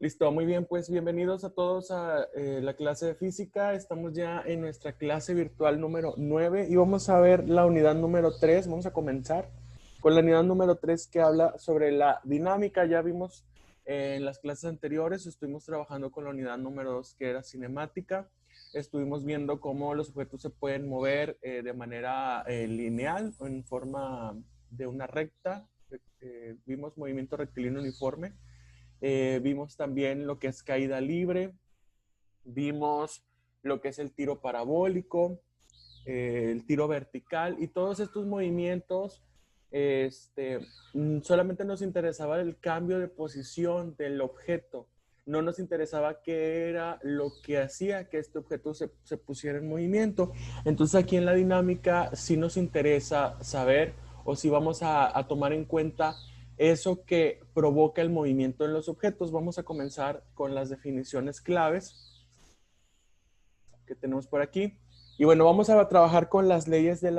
Listo, muy bien, pues bienvenidos a todos a la clase de física. Estamos ya en nuestra clase virtual número 9 y vamos a ver la unidad número 3. Vamos a comenzar con la unidad número 3 que habla sobre la dinámica. Ya vimos en las clases anteriores, estuvimos trabajando con la unidad número 2 que era cinemática. Estuvimos viendo cómo los objetos se pueden mover de manera lineal o en forma de una recta. Vimos movimiento rectilíneo uniforme. Vimos también lo que es caída libre, vimos lo que es el tiro parabólico, el tiro vertical y todos estos movimientos. Solamente nos interesaba el cambio de posición del objeto, no nos interesaba qué era lo que hacía que este objeto se pusiera en movimiento. Entonces aquí en la dinámica sí nos interesa saber o si vamos a tomar en cuenta eso que provoca el movimiento en los objetos. Vamos a comenzar con las definiciones claves que tenemos por aquí. Y bueno, vamos a trabajar con las leyes de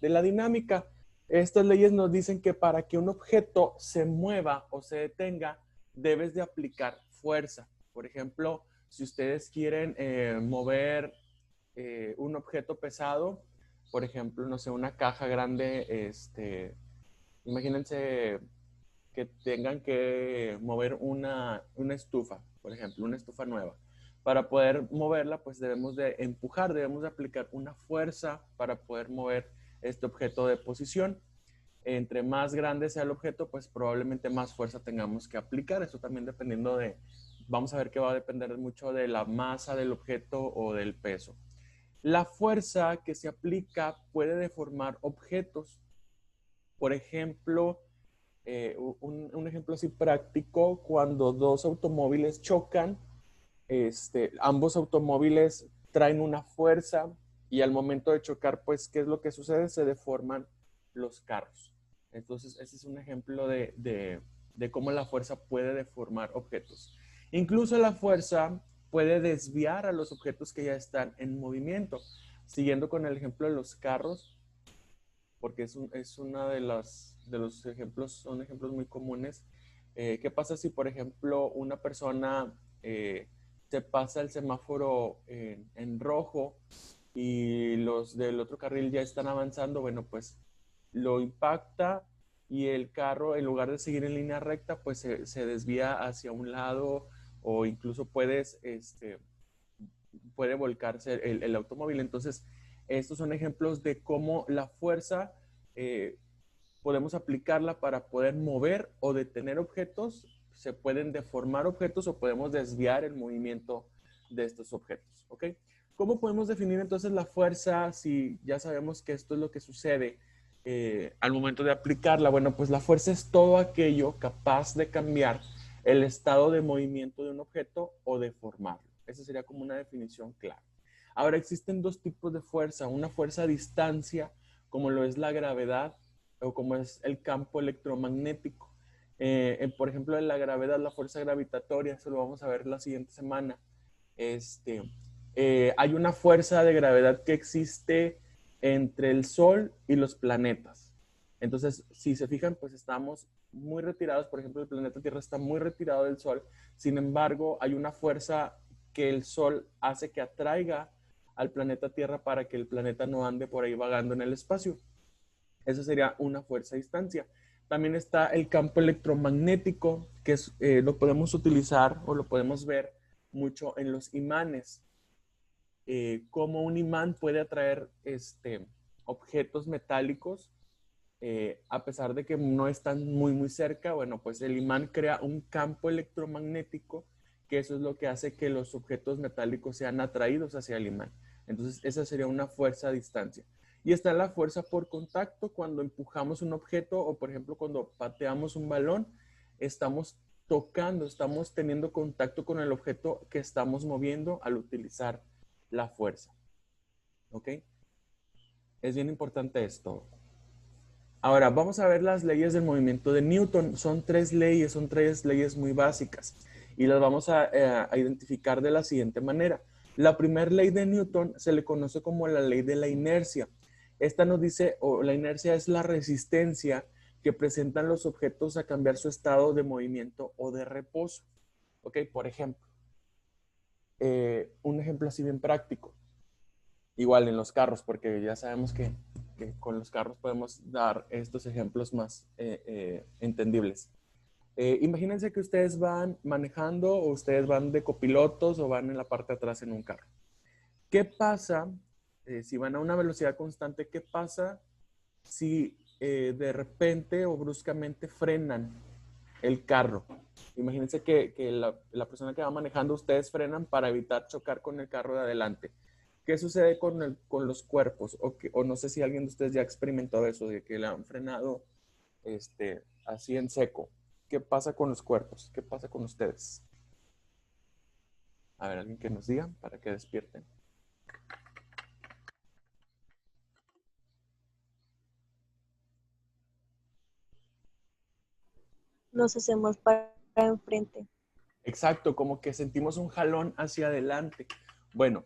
la dinámica. Estas leyes nos dicen que para que un objeto se mueva o se detenga, debes de aplicar fuerza. Por ejemplo, si ustedes quieren mover un objeto pesado, por ejemplo, no sé, una caja grande, imagínense que tengan que mover una estufa, por ejemplo, una estufa nueva. Para poder moverla, pues debemos de empujar, debemos de aplicar una fuerza para poder mover este objeto de posición. Entre más grande sea el objeto, pues probablemente más fuerza tengamos que aplicar. Eso también dependiendo de, vamos a ver que va a depender mucho de la masa del objeto o del peso. La fuerza que se aplica puede deformar objetos. Por ejemplo, un ejemplo así práctico, cuando dos automóviles chocan, ambos automóviles traen una fuerza y al momento de chocar, pues, ¿qué es lo que sucede? Se deforman los carros. Entonces, ese es un ejemplo de cómo la fuerza puede deformar objetos. Incluso la fuerza puede desviar a los objetos que ya están en movimiento. Siguiendo con el ejemplo de los carros, porque es una de los ejemplos, son ejemplos muy comunes. ¿Qué pasa si, por ejemplo, una persona se pasa el semáforo en rojo y los del otro carril ya están avanzando? Bueno, pues lo impacta y el carro, en lugar de seguir en línea recta, pues se desvía hacia un lado o incluso puede volcarse el automóvil. Entonces, estos son ejemplos de cómo la fuerza eh, podemos aplicarla para poder mover o detener objetos. Se pueden deformar objetos o podemos desviar el movimiento de estos objetos. ¿Ok? ¿Cómo podemos definir entonces la fuerza si ya sabemos que esto es lo que sucede al momento de aplicarla? Bueno, pues la fuerza es todo aquello capaz de cambiar el estado de movimiento de un objeto o deformarlo. Esa sería como una definición clara. Ahora, existen dos tipos de fuerza. Una fuerza a distancia, como lo es la gravedad o como es el campo electromagnético. Por ejemplo, en la gravedad, la fuerza gravitatoria, eso lo vamos a ver la siguiente semana. Hay una fuerza de gravedad que existe entre el Sol y los planetas. Entonces, si se fijan, pues estamos muy retirados. Por ejemplo, el planeta Tierra está muy retirado del Sol. Sin embargo, hay una fuerza que el Sol hace que atraiga al planeta Tierra para que el planeta no ande por ahí vagando en el espacio. Esa sería una fuerza a distancia. También está el campo electromagnético, que lo podemos utilizar o lo podemos ver mucho en los imanes. Cómo un imán puede atraer objetos metálicos a pesar de que no están muy cerca. Bueno, pues el imán crea un campo electromagnético, que eso es lo que hace que los objetos metálicos sean atraídos hacia el imán. Entonces, esa sería una fuerza a distancia. Y está la fuerza por contacto, cuando empujamos un objeto o, por ejemplo, cuando pateamos un balón, estamos tocando, estamos teniendo contacto con el objeto que estamos moviendo al utilizar la fuerza. ¿Ok? Es bien importante esto. Ahora, vamos a ver las leyes del movimiento de Newton. Son tres leyes muy básicas y las vamos a identificar de la siguiente manera. La primera ley de Newton se le conoce como la ley de la inercia. Esta nos dice, o la inercia es la resistencia que presentan los objetos a cambiar su estado de movimiento o de reposo. ¿Ok? Por ejemplo, un ejemplo así bien práctico. Igual en los carros, porque ya sabemos que con los carros podemos dar estos ejemplos más entendibles. Imagínense que ustedes van manejando o ustedes van de copilotos o van en la parte de atrás en un carro. ¿Qué pasa si van a una velocidad constante? ¿Qué pasa si de repente o bruscamente frenan el carro? Imagínense que la persona que va manejando, ustedes frenan para evitar chocar con el carro de adelante. ¿Qué sucede con los cuerpos? O no sé si alguien de ustedes ya ha experimentado eso, de que le han frenado así en seco. ¿Qué pasa con los cuerpos? ¿Qué pasa con ustedes? A ver, alguien que nos diga para que despierten. Nos hacemos para enfrente. Exacto, como que sentimos un jalón hacia adelante. Bueno,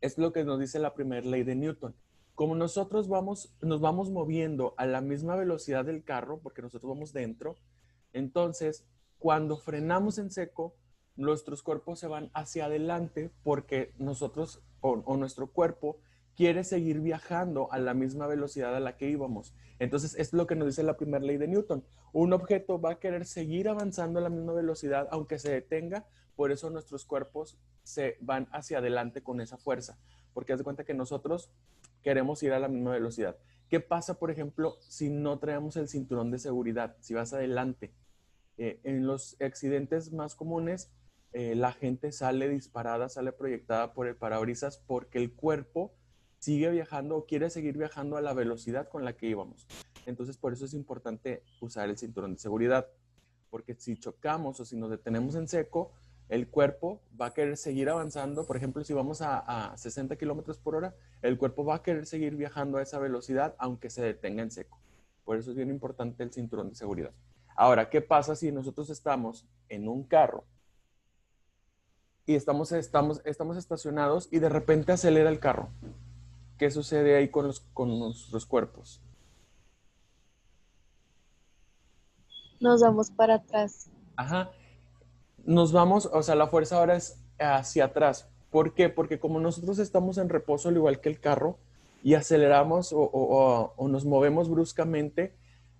es lo que nos dice la primera ley de Newton. Como nosotros nos vamos moviendo a la misma velocidad del carro, porque nosotros vamos dentro, entonces cuando frenamos en seco, nuestros cuerpos se van hacia adelante porque nosotros o nuestro cuerpo quiere seguir viajando a la misma velocidad a la que íbamos. Entonces, es lo que nos dice la primera ley de Newton. Un objeto va a querer seguir avanzando a la misma velocidad aunque se detenga, por eso nuestros cuerpos se van hacia adelante con esa fuerza, porque haz de cuenta que nosotros queremos ir a la misma velocidad. ¿Qué pasa, por ejemplo, si no traemos el cinturón de seguridad? Si vas adelante. En los accidentes más comunes, la gente sale disparada, sale proyectada por el parabrisas porque el cuerpo sigue viajando o quiere seguir viajando a la velocidad con la que íbamos. Entonces, por eso es importante usar el cinturón de seguridad, porque si chocamos o si nos detenemos en seco, el cuerpo va a querer seguir avanzando. Por ejemplo, si vamos a 60 kilómetros por hora, el cuerpo va a querer seguir viajando a esa velocidad, aunque se detenga en seco. Por eso es bien importante el cinturón de seguridad. Ahora, ¿qué pasa si nosotros estamos en un carro y estamos estacionados y de repente acelera el carro? ¿Qué sucede ahí con nuestros cuerpos? Nos vamos para atrás. Ajá. Nos vamos, o sea, la fuerza ahora es hacia atrás. ¿Por qué? Porque como nosotros estamos en reposo, al igual que el carro, y aceleramos o nos movemos bruscamente,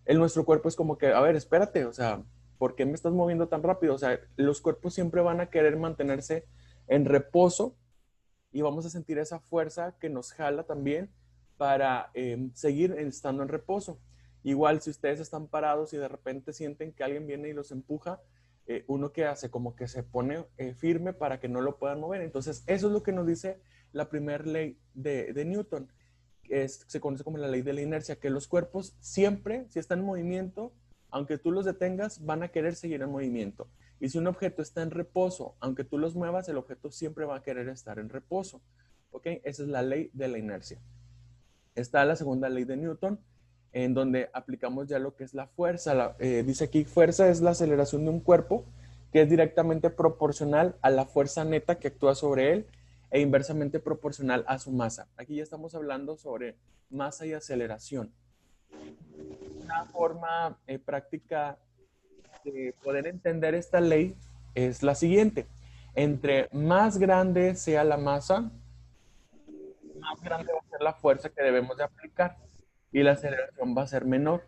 nuestro cuerpo es como que, a ver, espérate, o sea, ¿por qué me estás moviendo tan rápido? O sea, los cuerpos siempre van a querer mantenerse en reposo y vamos a sentir esa fuerza que nos jala también para seguir estando en reposo. Igual si ustedes están parados y de repente sienten que alguien viene y los empuja, uno que hace como que se pone firme para que no lo puedan mover. Entonces, eso es lo que nos dice la primera ley de Newton. Se conoce como la ley de la inercia, que los cuerpos siempre, si están en movimiento, aunque tú los detengas, van a querer seguir en movimiento. Y si un objeto está en reposo, aunque tú los muevas, el objeto siempre va a querer estar en reposo. ¿Ok? Esa es la ley de la inercia. Está la segunda ley de Newton, en donde aplicamos ya lo que es la fuerza. Dice aquí, fuerza es la aceleración de un cuerpo que es directamente proporcional a la fuerza neta que actúa sobre él e inversamente proporcional a su masa. Aquí ya estamos hablando sobre masa y aceleración. Una forma práctica de poder entender esta ley es la siguiente. Entre más grande sea la masa, más grande va a ser la fuerza que debemos de aplicar y la aceleración va a ser menor.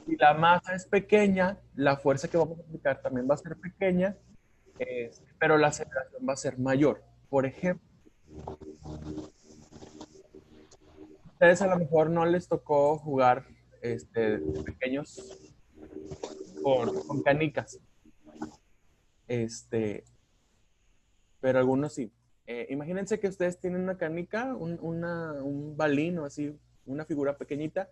Si la masa es pequeña, la fuerza que vamos a aplicar también va a ser pequeña, pero la aceleración va a ser mayor. Por ejemplo, a ustedes a lo mejor no les tocó jugar de pequeños con canicas, este, pero algunos sí. Imagínense que ustedes tienen una canica, un balín o así, una figura pequeñita,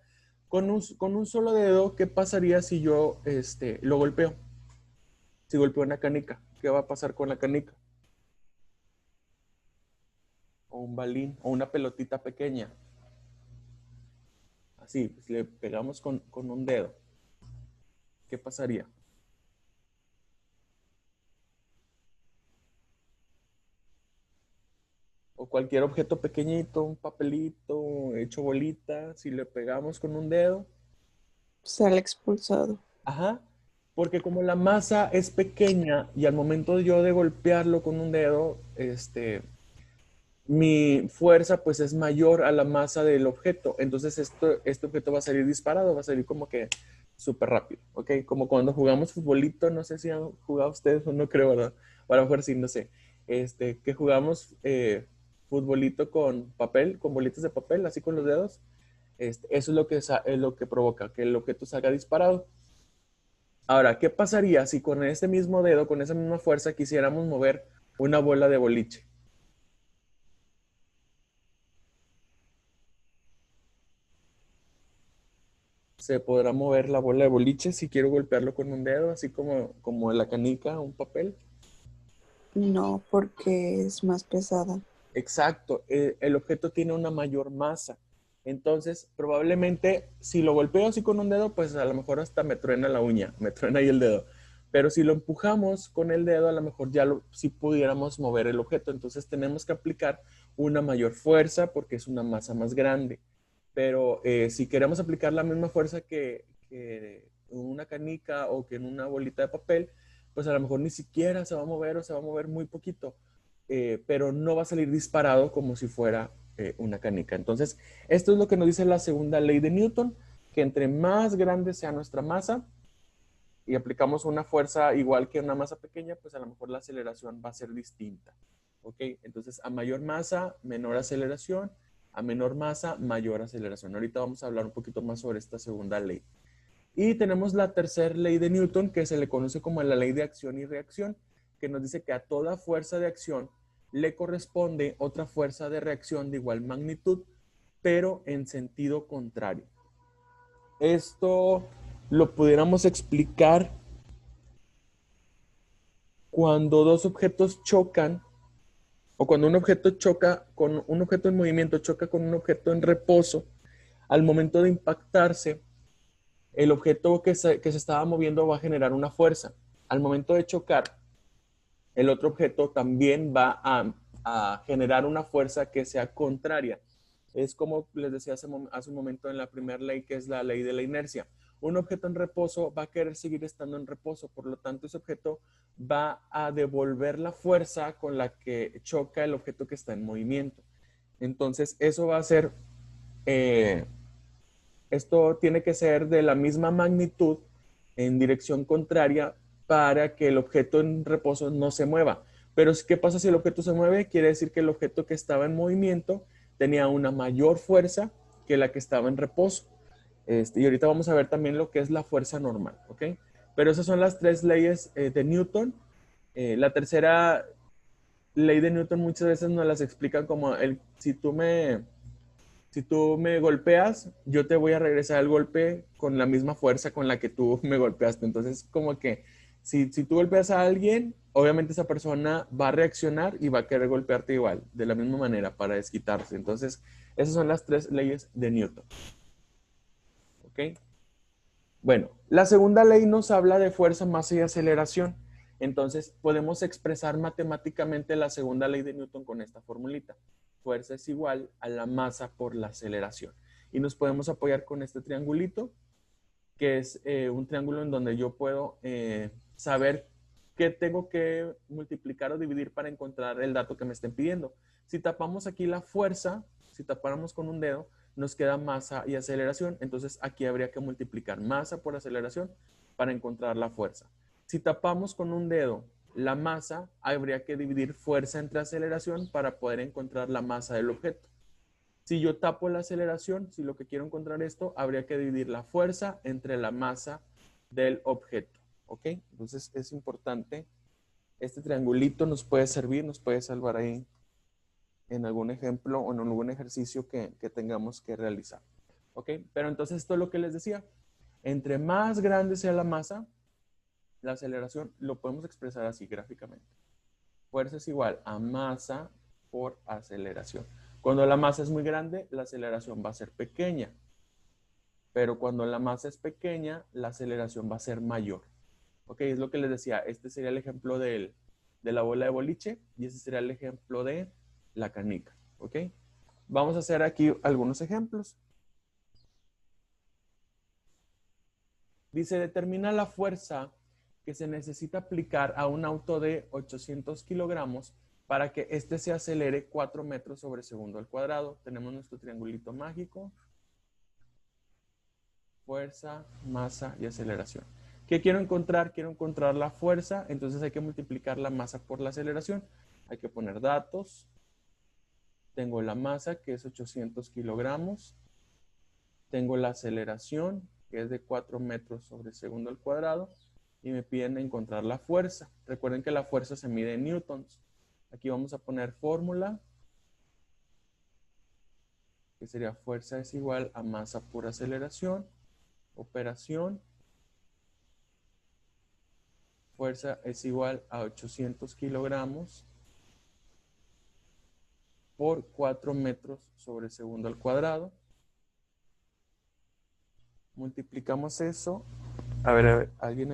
con un solo dedo. ¿Qué pasaría si yo lo golpeo? Si golpeo una canica, ¿qué va a pasar con la canica? O un balín, o una pelotita pequeña. Así, pues, le pegamos con un dedo. ¿Qué pasaría? O cualquier objeto pequeñito, un papelito hecho bolita, si le pegamos con un dedo, Sale expulsado. ajá. Porque como la masa es pequeña y al momento yo de golpearlo con un dedo, mi fuerza pues es mayor a la masa del objeto. Entonces este objeto va a salir disparado, va a salir como que súper rápido, ¿ok? Como cuando jugamos futbolito, no sé si han jugado ustedes o no creo, ¿verdad? O a lo mejor sí, no sé. Que jugamos futbolito con papel, con bolitas de papel, así con los dedos. Eso es es lo que provoca que el objeto salga disparado. Ahora, ¿qué pasaría si con este mismo dedo, con esa misma fuerza, quisiéramos mover una bola de boliche? Se podrá mover la bola de boliche si quiero golpearlo con un dedo, así como la canica, un papel. No, porque es más pesada. Exacto, el objeto tiene una mayor masa. Entonces, probablemente si lo golpeo así con un dedo, pues a lo mejor hasta me truena la uña, me truena ahí el dedo. Pero si lo empujamos con el dedo, a lo mejor sí pudiéramos mover el objeto. Entonces tenemos que aplicar una mayor fuerza porque es una masa más grande. Pero si queremos aplicar la misma fuerza que en una canica o que en una bolita de papel, pues a lo mejor ni siquiera se va a mover o se va a mover muy poquito, pero no va a salir disparado como si fuera una canica. Entonces, esto es lo que nos dice la segunda ley de Newton, que entre más grande sea nuestra masa y aplicamos una fuerza igual que una masa pequeña, pues a lo mejor la aceleración va a ser distinta. ¿Ok? Entonces, a mayor masa, menor aceleración, a menor masa, mayor aceleración. Ahorita vamos a hablar un poquito más sobre esta segunda ley. Y tenemos la tercera ley de Newton, que se le conoce como la ley de acción y reacción, que nos dice que a toda fuerza de acción le corresponde otra fuerza de reacción de igual magnitud, pero en sentido contrario. Esto lo pudiéramos explicar cuando dos objetos chocan, o cuando un objeto choca con un objeto en movimiento, choca con un objeto en reposo. Al momento de impactarse, el objeto que se estaba moviendo va a generar una fuerza. Al momento de chocar, el otro objeto también va a generar una fuerza que sea contraria. Es como les decía hace un momento en la primera ley, que es la ley de la inercia. Un objeto en reposo va a querer seguir estando en reposo, por lo tanto ese objeto va a devolver la fuerza con la que choca el objeto que está en movimiento. Entonces eso va a ser, esto tiene que ser de la misma magnitud en dirección contraria para que el objeto en reposo no se mueva. Pero ¿qué pasa si el objeto se mueve? Quiere decir que el objeto que estaba en movimiento tenía una mayor fuerza que la que estaba en reposo. Y ahorita vamos a ver también lo que es la fuerza normal, ¿ok? Pero esas son las tres leyes de Newton. La tercera ley de Newton muchas veces nos las explican como si tú me golpeas, yo te voy a regresar el golpe con la misma fuerza con la que tú me golpeaste. Entonces, como que si tú golpeas a alguien, obviamente esa persona va a reaccionar y va a querer golpearte igual, de la misma manera, para desquitarse. Entonces, esas son las tres leyes de Newton. ¿Ok? Bueno, la segunda ley nos habla de fuerza, masa y aceleración. Entonces, podemos expresar matemáticamente la segunda ley de Newton con esta formulita. Fuerza es igual a la masa por la aceleración. Y nos podemos apoyar con este triangulito, que es un triángulo en donde yo puedo saber qué tengo que multiplicar o dividir para encontrar el dato que me estén pidiendo. Si tapamos aquí la fuerza, si tapáramos con un dedo, nos queda masa y aceleración. Entonces aquí habría que multiplicar masa por aceleración para encontrar la fuerza. Si tapamos con un dedo la masa, habría que dividir fuerza entre aceleración para poder encontrar la masa del objeto. Si yo tapo la aceleración, si lo que quiero encontrar esto, habría que dividir la fuerza entre la masa del objeto. ¿Ok? Entonces es importante. Este triangulito nos puede servir, nos puede salvar ahí en algún ejemplo o en algún ejercicio que tengamos que realizar. ¿Ok? Pero entonces esto es lo que les decía. Entre más grande sea la masa, la aceleración lo podemos expresar así gráficamente. Fuerza es igual a masa por aceleración. Cuando la masa es muy grande, la aceleración va a ser pequeña. Pero cuando la masa es pequeña, la aceleración va a ser mayor. Ok, es lo que les decía. Este sería el ejemplo de la bola de boliche y ese sería el ejemplo de la canica. Ok, vamos a hacer aquí algunos ejemplos. Dice, determina la fuerza que se necesita aplicar a un auto de 800 kilogramos para que éste se acelere 4 metros sobre segundo al cuadrado. Tenemos nuestro triangulito mágico. Fuerza, masa y aceleración. ¿Qué quiero encontrar? Quiero encontrar la fuerza, entonces hay que multiplicar la masa por la aceleración. Hay que poner datos. Tengo la masa, que es 800 kilogramos. Tengo la aceleración, que es de 4 metros sobre segundo al cuadrado. Y me piden encontrar la fuerza. Recuerden que la fuerza se mide en newtons. Aquí vamos a poner fórmula, que sería fuerza es igual a masa por aceleración. Operación. Fuerza es igual a 800 kilogramos por 4 metros sobre segundo al cuadrado. Multiplicamos eso. A ver, alguien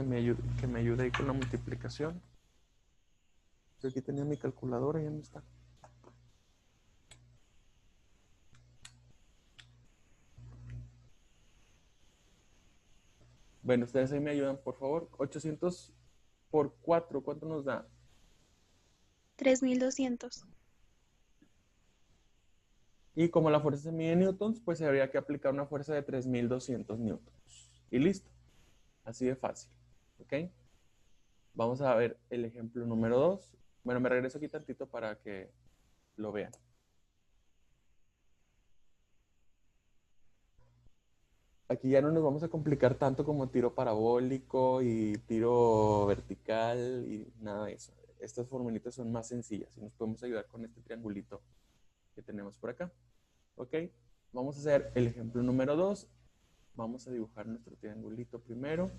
que me ayude ahí con la multiplicación. Yo aquí tenía mi calculadora y ya no está. Bueno, ustedes ahí me ayudan, por favor. 800 por 4, ¿cuánto nos da? 3200. Y como la fuerza se mide en newtons, pues habría que aplicar una fuerza de 3200 newtons. Y listo. Así de fácil. ¿Ok? Vamos a ver el ejemplo número 2. Bueno, me regreso aquí tantito para que lo vean. Aquí ya no nos vamos a complicar tanto como tiro parabólico y tiro vertical y nada de eso. Estas formulitas son más sencillas y nos podemos ayudar con este triangulito que tenemos por acá. ¿Ok? Vamos a hacer el ejemplo número 2. Vamos a dibujar nuestro triangulito primero.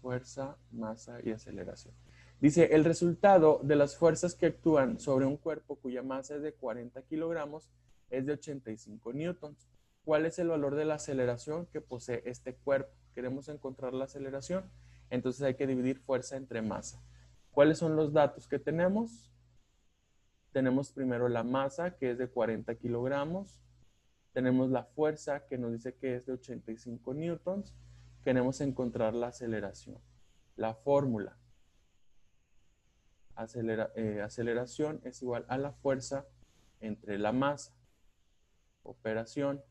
Fuerza, masa y aceleración. Dice, el resultado de las fuerzas que actúan sobre un cuerpo cuya masa es de 40 kilogramos es de 85 newtons. ¿Cuál es el valor de la aceleración que posee este cuerpo? Queremos encontrar la aceleración, entonces hay que dividir fuerza entre masa. ¿Cuáles son los datos que tenemos? Tenemos primero la masa, que es de 40 kilogramos. Tenemos la fuerza, que nos dice que es de 85 newtons. Queremos encontrar la aceleración. La fórmula. Aceleración es igual a la fuerza entre la masa. Operación.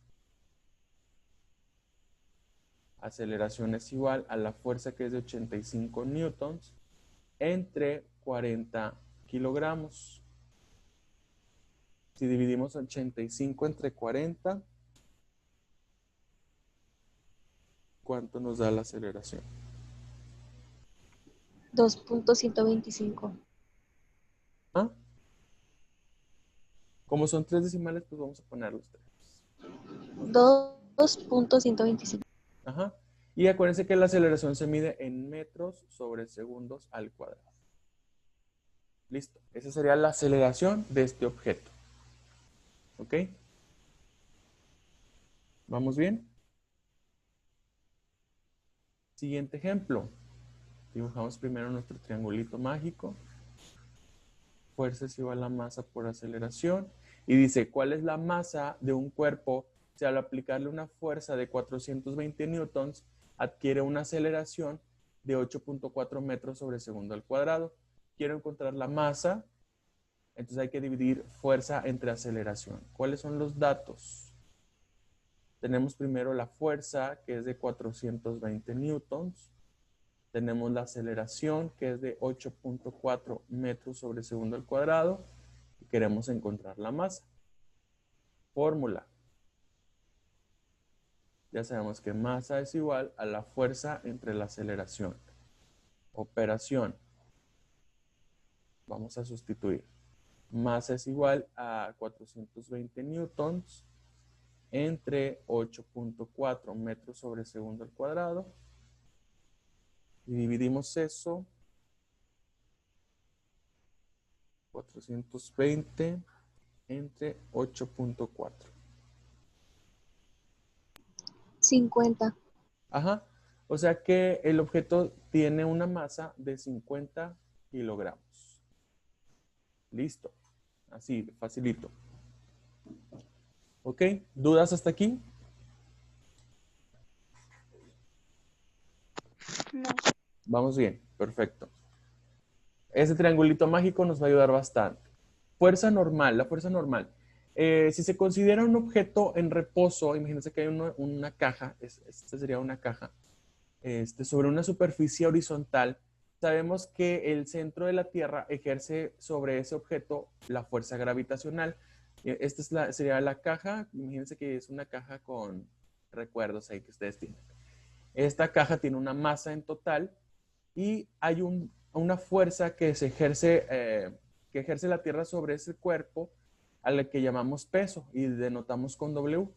Aceleración es igual a la fuerza que es de 85 newtons entre 40 kilogramos. Si dividimos 85 entre 40, ¿cuánto nos da la aceleración? 2.125. ¿Ah? Como son 3 decimales, pues vamos a poner los 3. 2.125. Ajá. Y acuérdense que la aceleración se mide en metros sobre segundos al cuadrado. Listo. Esa sería la aceleración de este objeto. ¿Ok? ¿Vamos bien? Siguiente ejemplo. Dibujamos primero nuestro triangulito mágico. Fuerza es igual a masa por aceleración. Y dice, ¿cuál es la masa de un cuerpo si al aplicarle una fuerza de 420 newtons adquiere una aceleración de 8.4 metros sobre segundo al cuadrado? Quiero encontrar la masa, entonces hay que dividir fuerza entre aceleración. ¿Cuáles son los datos? Tenemos primero la fuerza, que es de 420 newtons. Tenemos la aceleración, que es de 8.4 metros sobre segundo al cuadrado. Y queremos encontrar la masa. Fórmula. Ya sabemos que masa es igual a la fuerza entre la aceleración. Operación. Vamos a sustituir. Masa es igual a 420 newtons entre 8.4 metros sobre segundo al cuadrado. Y dividimos eso. 420 entre 8.4. 50. Ajá. O sea que el objeto tiene una masa de 50 kilogramos. Listo. Así, facilito. ¿Ok? ¿Dudas hasta aquí? No. Vamos bien, perfecto. Ese triangulito mágico nos va a ayudar bastante. Fuerza normal, la fuerza normal. Si se considera un objeto en reposo, imagínense que hay una caja, esta sería una caja, sobre una superficie horizontal, sabemos que el centro de la Tierra ejerce sobre ese objeto la fuerza gravitacional. Esta sería la caja, imagínense que es una caja con recuerdos ahí que ustedes tienen. Esta caja tiene una masa en total y hay una fuerza que ejerce la Tierra sobre ese cuerpo a la que llamamos peso y denotamos con W.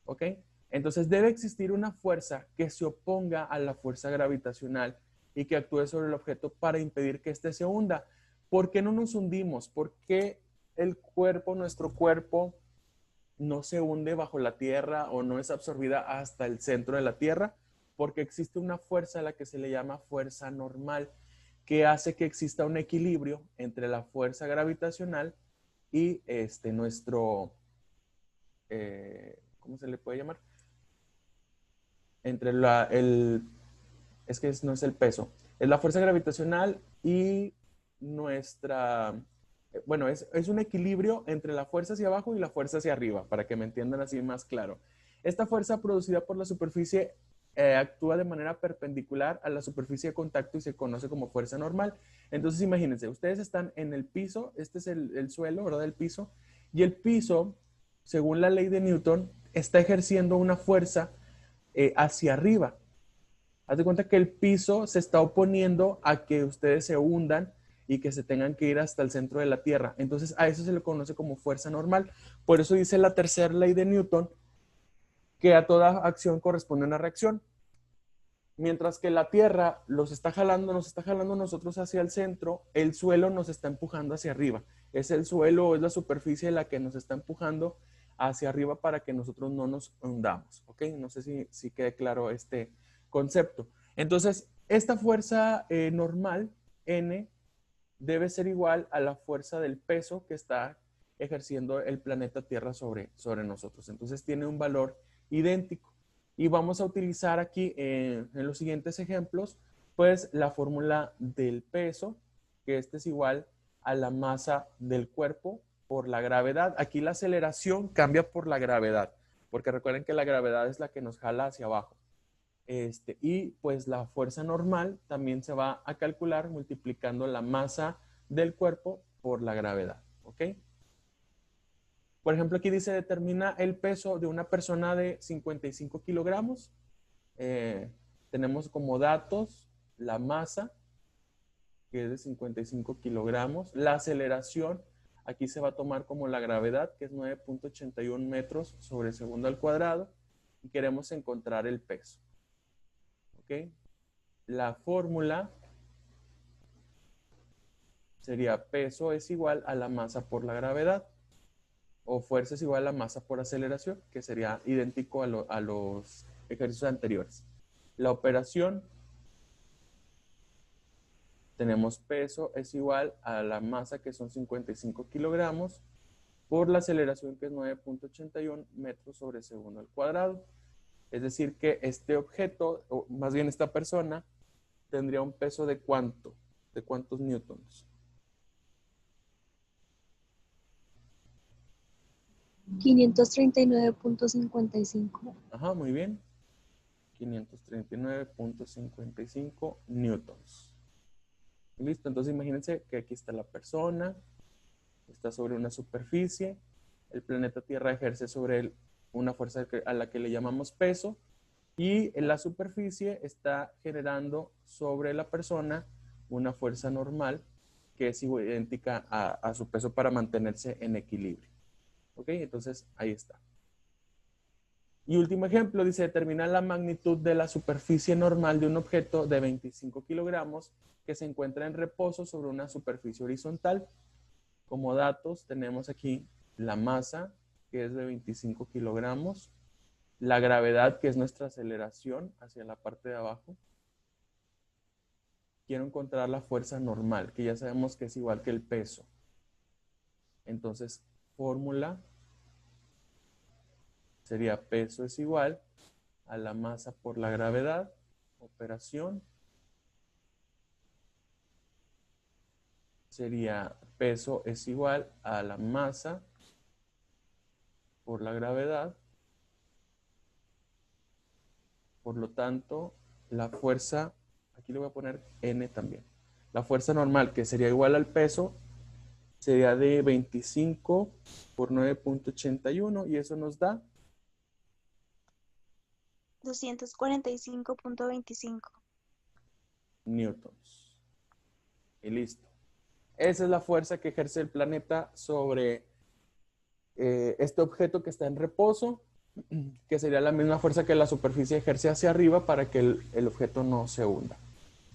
¿Ok? Entonces debe existir una fuerza que se oponga a la fuerza gravitacional y que actúe sobre el objeto para impedir que éste se hunda. ¿Por qué no nos hundimos? ¿Por qué nuestro cuerpo, no se hunde bajo la Tierra o no es absorbida hasta el centro de la Tierra? Porque existe una fuerza a la que se le llama fuerza normal, que hace que exista un equilibrio entre la fuerza gravitacional y ¿cómo se le puede llamar? Entre es que no es el peso, es la fuerza gravitacional y bueno, es un equilibrio entre la fuerza hacia abajo y la fuerza hacia arriba, para que me entiendan así más claro. Esta fuerza producida por la superficie actúa de manera perpendicular a la superficie de contacto y se conoce como fuerza normal. Entonces imagínense, ustedes están en el piso, este es el suelo, ¿verdad? El piso, y el piso, según la ley de Newton, está ejerciendo una fuerza hacia arriba. Haz de cuenta que el piso se está oponiendo a que ustedes se hundan y que se tengan que ir hasta el centro de la Tierra. Entonces a eso se le conoce como fuerza normal. Por eso dice la tercera ley de Newton que a toda acción corresponde una reacción. Mientras que la Tierra nos está jalando nosotros hacia el centro, el suelo nos está empujando hacia arriba. Es el suelo, es la superficie la que nos está empujando hacia arriba para que nosotros no nos hundamos. ¿Ok? No sé si quede claro este concepto. Entonces, esta fuerza normal, N, debe ser igual a la fuerza del peso que está ejerciendo el planeta Tierra sobre nosotros. Entonces, tiene un valor idéntico. Y vamos a utilizar aquí en los siguientes ejemplos, pues la fórmula del peso, que este es igual a la masa del cuerpo por la gravedad. Aquí la aceleración cambia por la gravedad, porque recuerden que la gravedad es la que nos jala hacia abajo. Y pues la fuerza normal también se va a calcular multiplicando la masa del cuerpo por la gravedad. ¿Ok? Por ejemplo, aquí dice determina el peso de una persona de 55 kilogramos. Tenemos como datos la masa, que es de 55 kilogramos. La aceleración, aquí se va a tomar como la gravedad, que es 9.81 metros sobre segundo al cuadrado. Y queremos encontrar el peso. ¿Ok? La fórmula sería peso es igual a la masa por la gravedad. O fuerza es igual a masa por aceleración, que sería idéntico a los ejercicios anteriores. La operación, tenemos peso es igual a la masa, que son 55 kilogramos, por la aceleración, que es 9.81 metros sobre segundo al cuadrado. Es decir, que este objeto, o más bien esta persona, tendría un peso de ¿cuánto? ¿De cuántos newtons? 539.55. Ajá, muy bien. 539.55 newtons. Listo, entonces imagínense que aquí está la persona, está sobre una superficie, el planeta Tierra ejerce sobre él una fuerza a la que le llamamos peso, y en la superficie está generando sobre la persona una fuerza normal que es idéntica a su peso para mantenerse en equilibrio. ¿Ok? Entonces ahí está. Y último ejemplo, dice, determina la magnitud de la superficie normal de un objeto de 25 kilogramos que se encuentra en reposo sobre una superficie horizontal. Como datos tenemos aquí la masa, que es de 25 kilogramos, la gravedad, que es nuestra aceleración hacia la parte de abajo. Quiero encontrar la fuerza normal, que ya sabemos que es igual que el peso. Entonces, fórmula sería peso es igual a la masa por la gravedad, operación sería peso es igual a la masa por la gravedad. Por lo tanto, la fuerza, aquí le voy a poner N también. La fuerza normal, que sería igual al peso, sería de 25 por 9.81 y eso nos da 245.25. newtons. Y listo. Esa es la fuerza que ejerce el planeta sobre este objeto que está en reposo, que sería la misma fuerza que la superficie ejerce hacia arriba para que el objeto no se hunda.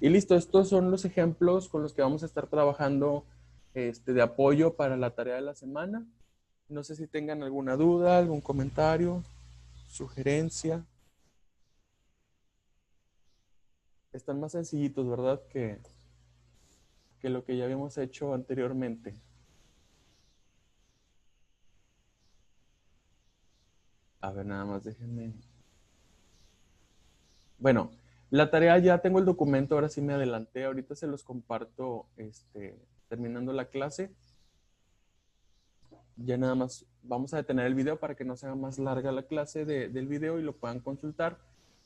Y listo, estos son los ejemplos con los que vamos a estar trabajando de apoyo para la tarea de la semana. No sé si tengan alguna duda, algún comentario, sugerencia. Están más sencillitos, ¿verdad? Que lo que ya habíamos hecho anteriormente. A ver, nada más déjenme. Bueno, la tarea ya tengo el documento, ahora sí me adelanté. Ahorita se los comparto terminando la clase. Ya nada más vamos a detener el video para que no se haga más larga la clase del video y lo puedan consultar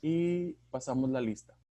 y pasamos la lista.